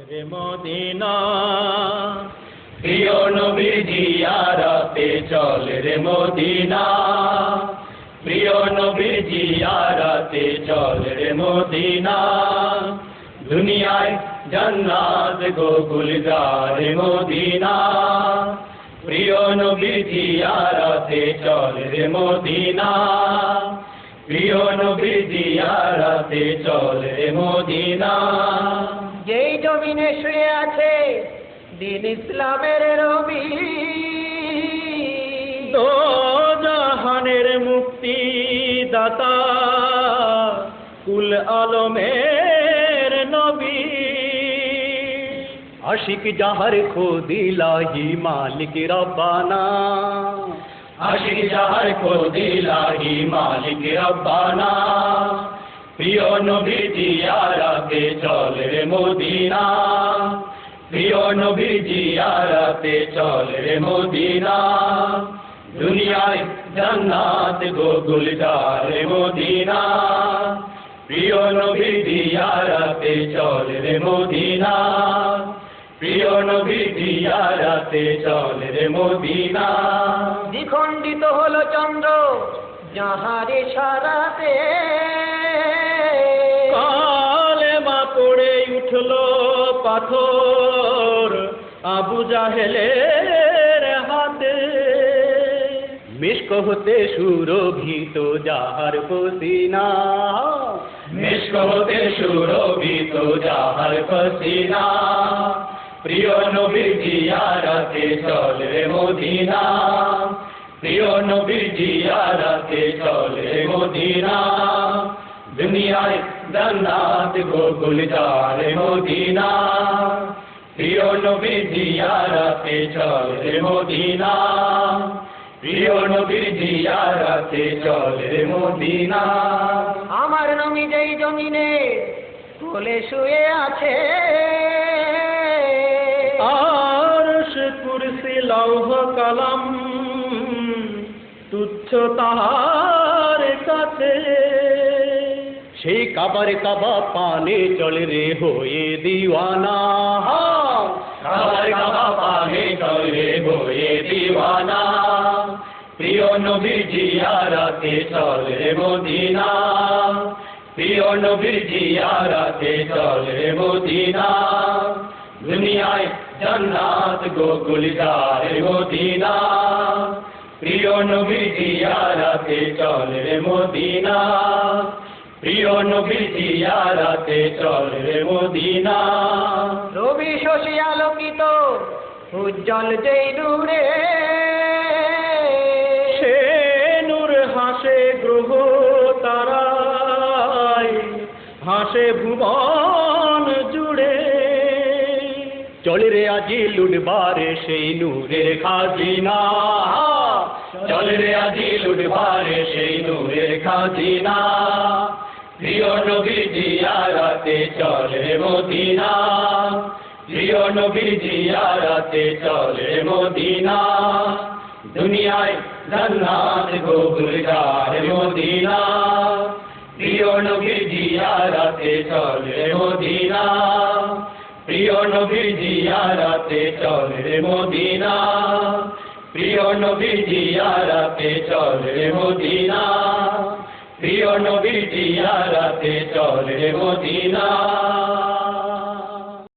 রে মদিনা প্রিয় নবীর জিয়ারতে চল রে মদিনা প্রিয় নবীর জিয়ারতে চল রে মদিনা দুনিয়ায় জান্নাত গো গুলজার মদিনা প্রিয় নবীর জিয়ারতে চল রে মদিনা প্রিয় নবীর জিয়ারতে চল রে মদিনা যেই জমিনে শুয়ে আছে দিন ইসলামের রবি দো জাহানের মুক্তি দাতা কুল আলমের নবী আশিক যাহার খোদিলাহি মালিক রব্বানা আশিক যাহার খোদিলাহি মালিক রব্বানা প্রিয় নবী জিয়ারতে চল রে মদিনা প্রিয় নবী জিয়ারতে চল রে মদিনা দুনিয়ায় জান্নাত গো গুলজার রে মদিনা প্রিয় নবী জিয়ারতে চল রে মদিনা প্রিয় নবী জিয়ারতে চল রে মদিনা দ্বিখণ্ডিত হলো চন্দ্র যাহারে সারাতে কালেমা পড়ে উঠলো পাথর আবু জাহেলের হাতে মিশক হতে সুরভিত যাহার পসিনা মিশক হতে সুরভিত যাহার পসিনা প্রিয় নবী জিয়ারতে চল রে মদিনা প্রিয় নবী জিয়ারতে চল রে মদিনা দুনিয়ায় জান্নাত গো গুলজার মদিনা প্রিয় নবী জিয়ারতে চল রে মদিনা প্রিয় নবী জিয়ারতে চল রে মদিনা আমার নবী যেই জমিনে কোলে শুয়ে আছে আরশ কুরসি লৌহ কলম তুচ্ছ তাহার কাছে সেই কাবার কাবা পানে চল রে হয়ে দিওয়ানা কাবার কাবা পানে চল রে হয়ে দিওয়ানা প্রিয় নবী জিয়ারতে চল রে মদিনা প্রিয় নবী জিয়ারতে চল রে মদিনা দুনিয়ায় জান্নাত গো গুলজার মদিনা প্রিয় নবী জিয়ারতে চল রে মদিনা প্রিয় নবী জিয়ারতে চল রে মদিনা রবি শশী আলোকিত উজ্জ্বল যেই নূরে সে নূর হাসে গ্রহ তারায় হাসে ভুবন জুড়ে চল রে আজি লুটবারে সেই নূরের খাজিনা চল রে আজি লুটবারে সেই নূরের খাজিনা প্রিয় নবী জিয়ারতে চল রে মদিনা প্রিয় নবী জিয়ারতে চল রে মদিনা দুনিয়ায় জান্নাত গো গুলজার মদিনা প্রিয় নবী জিয়ারতে চল রে মদিনা প্রিয় নবী জিয়ারতে চল রে মদিনা প্রিয় নবী জিয়ারতে চল রে মদিনা প্রিয় নবী জিয়ারতে চল রে মদিনা